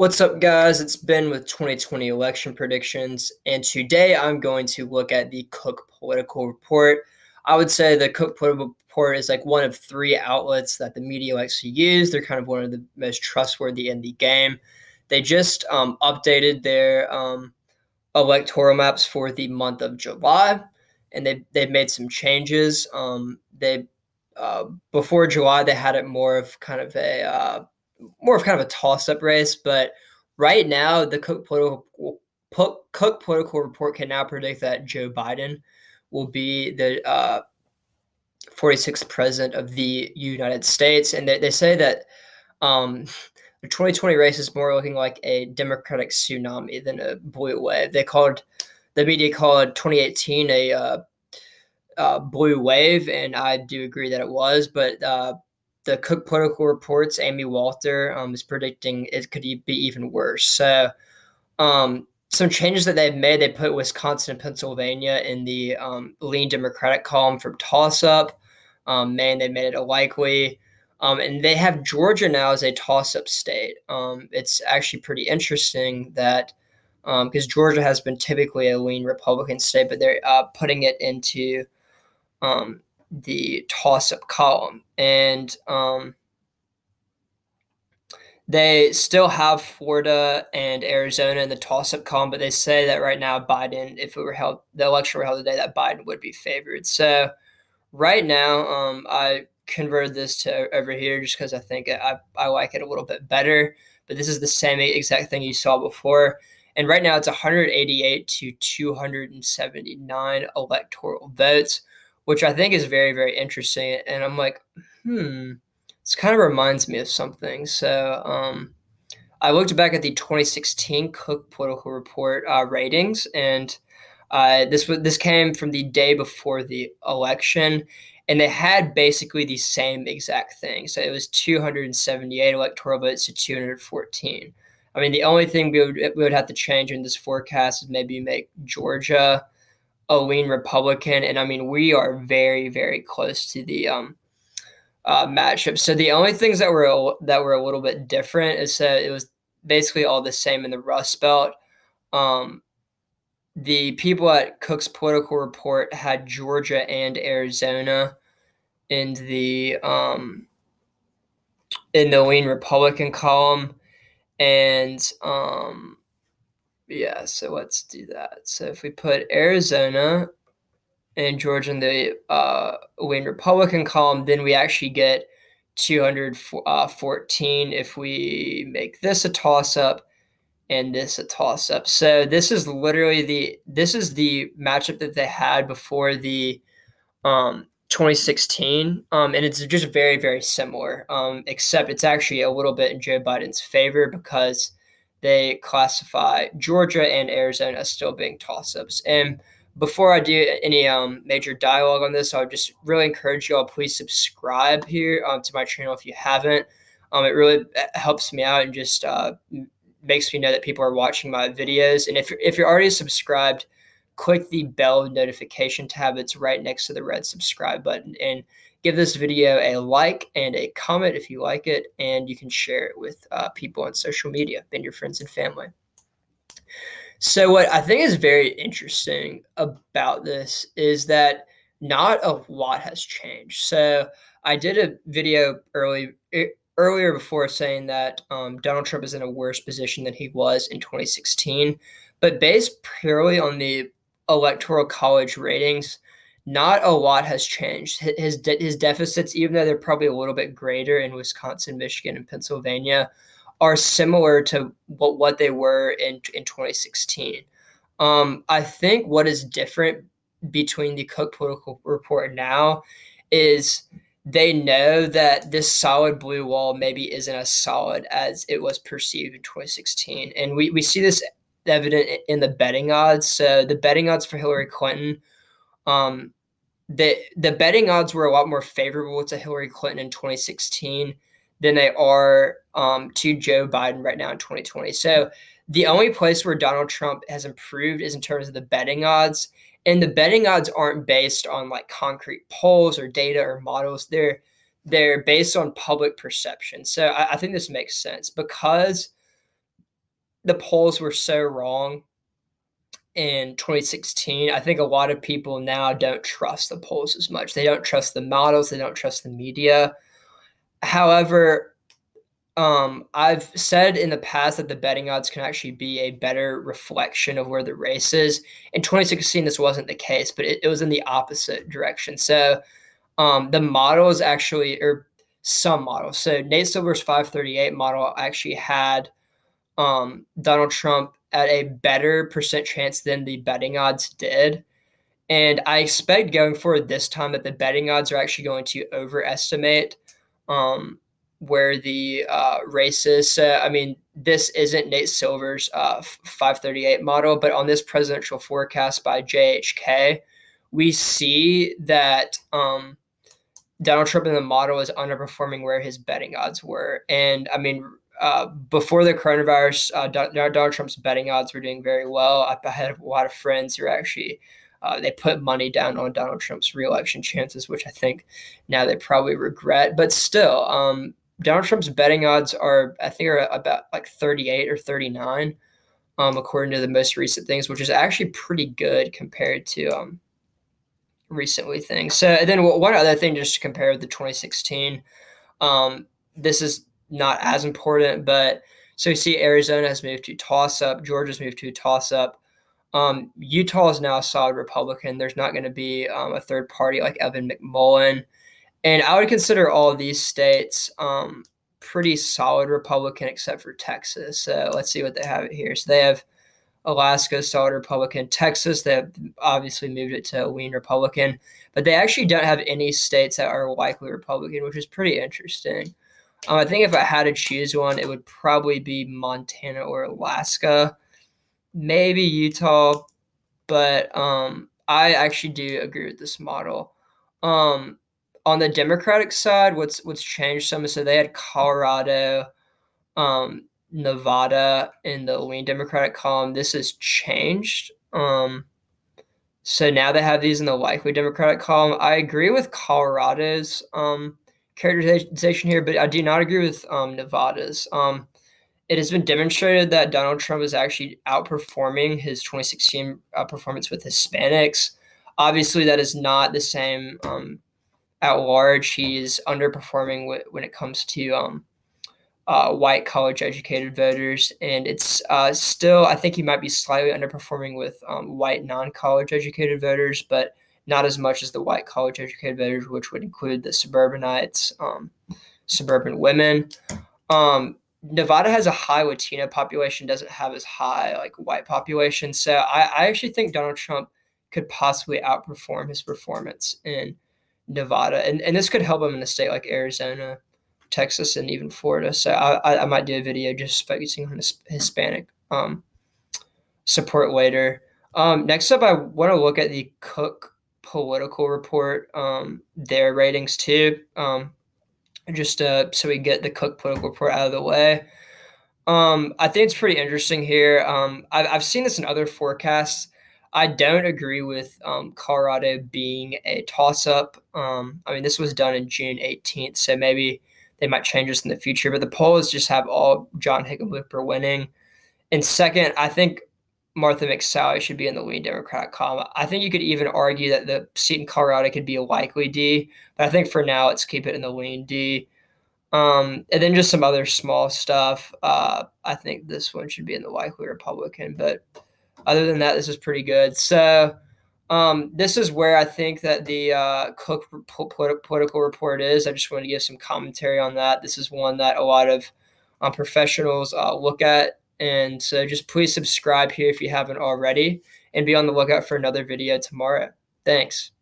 What's up, guys? It's Ben with 2020 election predictions, and today I'm going to look at the Cook Political Report. I would say the Cook Political Report is like one of three outlets that the media likes to use. They're kind of one of the most trustworthy in the game. They just updated their electoral maps for the month of July, and they've made some changes. They Before July they had it more of kind of a toss-up race, but right now the Cook Political Report can now predict that Joe Biden will be the 46th president of the United States, and they say that the 2020 race is more looking like a Democratic tsunami than a blue wave. The media called 2018 a blue wave, and I do agree that it was, but the Cook Political Report's Amy Walter is predicting it could be even worse. So some changes that they've made, they put Wisconsin and Pennsylvania in the lean Democratic column from toss-up. Maine, they made it a likely. And they have Georgia now as a toss-up state. It's actually pretty interesting that because Georgia has been typically a lean Republican state, but they're putting it into the toss-up column. And they still have Florida and Arizona in the toss-up column, but they say that right now Biden, if it were held, the election were held today, that Biden would be favored. So right now, I converted this to over here just because I think I like it a little bit better. But this is the same exact thing you saw before. And right now it's 188 to 279 electoral votes, which I think is very, very interesting. And I'm like, this kind of reminds me of something. So I looked back at the 2016 Cook Political Report ratings, and this came from the day before the election, and they had basically the same exact thing. So it was 278 electoral votes to 214. I mean, the only thing we would have to change in this forecast is maybe make Georgia a lean Republican, and I mean we are very, very close to the matchup. So the only things that were a little bit different is that it was basically all the same in the Rust Belt. The people at Cook's Political Report had Georgia and Arizona in the lean Republican column, and yeah. So let's do that. So if we put Arizona and Georgia in the lean Republican column, then we actually get 214 if we make this a toss-up and this a toss-up. So this is literally the matchup that they had before the 2016, and it's just very, very similar, except it's actually a little bit in Joe Biden's favor because they classify Georgia and Arizona as still being toss-ups. And before I do any major dialogue on this, I would just really encourage you all, please subscribe here to my channel if you haven't. It really helps me out and just makes me know that people are watching my videos. And if you're already subscribed, click the bell notification tab. It's right next to the red subscribe button. And give this video a like and a comment if you like it. And you can share it with people on social media and your friends and family. So what I think is very interesting about this is that not a lot has changed. So I did a video earlier before saying that Donald Trump is in a worse position than he was in 2016. But based purely on the Electoral College ratings, not a lot has changed. His deficits, even though they're probably a little bit greater in Wisconsin, Michigan, and Pennsylvania, are similar to what they were in 2016. I think what is different between the Cook Political Report now is they know that this solid blue wall maybe isn't as solid as it was perceived in 2016. And we see this evident in the betting odds. So the betting odds for Hillary Clinton, the betting odds were a lot more favorable to Hillary Clinton in 2016 than they are to Joe Biden right now in 2020. So the only place where Donald Trump has improved is in terms of the betting odds. And the betting odds aren't based on like concrete polls or data or models. They're based on public perception. So I think this makes sense because the polls were so wrong in 2016. I think a lot of people now don't trust the polls as much. They don't trust the models. They don't trust the media. However, I've said in the past that the betting odds can actually be a better reflection of where the race is. In 2016, this wasn't the case, but it was in the opposite direction. So the models actually, or some models, so Nate Silver's 538 model actually had Donald Trump at a better percent chance than the betting odds did. And I expect going forward this time that the betting odds are actually going to overestimate um, where the race is. So, I mean, this isn't Nate Silver's 538 model, but on this presidential forecast by JHK, we see that Donald Trump in the model is underperforming where his betting odds were. And I mean, before the coronavirus, Donald Trump's betting odds were doing very well. I had a lot of friends who actually they put money down on Donald Trump's reelection chances, which I think now they probably regret. But still, Donald Trump's betting odds I think, are about like 38 or 39, according to the most recent things, which is actually pretty good compared to recently things. So and then one other thing just to compare with the 2016, this is not as important, but so you see Arizona has moved to toss up, Georgia's moved to toss up. Utah is now a solid Republican. There's not going to be a third party like Evan McMullen. And I would consider all of these states pretty solid Republican except for Texas. So let's see what they have here. So they have Alaska, solid Republican. Texas, they have obviously moved it to a lean Republican. But they actually don't have any states that are likely Republican, which is pretty interesting. I think if I had to choose one, it would probably be Montana or Alaska, maybe Utah, but I actually do agree with this model. On the Democratic side, what's changed some is so they had Colorado, Nevada in the lean Democratic column. This has changed. So now they have these in the likely Democratic column. I agree with Colorado's characterization here, but I do not agree with Nevada's. It has been demonstrated that Donald Trump is actually outperforming his 2016 performance with Hispanics. Obviously, that is not the same at large. He is underperforming when it comes to white college-educated voters, and it's still, I think he might be slightly underperforming with white non-college-educated voters, but not as much as the white college-educated voters, which would include the suburbanites, suburban women. Nevada has a high Latino population, doesn't have as high like white population. So I actually think Donald Trump could possibly outperform his performance in Nevada, and this could help him in a state like Arizona, Texas, and even Florida. So I might do a video just focusing on Hispanic support later. Next up, I want to look at the Cook political report, their ratings too, just so we get the Cook political report out of the way. I think it's pretty interesting here. I've seen this in other forecasts. I don't agree with Colorado being a toss-up. I mean, this was done in June 18th, so maybe they might change this in the future. But the polls just have all John Hickenlooper winning. And second, I think Martha McSally should be in the lead Democratic column. I think you could even argue that the seat in Colorado could be a likely D, but I think for now, let's keep it in the lean D. And then just some other small stuff. I think this one should be in the likely Republican, but other than that, this is pretty good. So this is where I think that the Cook political report is. I just want to give some commentary on that. This is one that a lot of professionals look at. And so just please subscribe here if you haven't already, and be on the lookout for another video tomorrow. Thanks.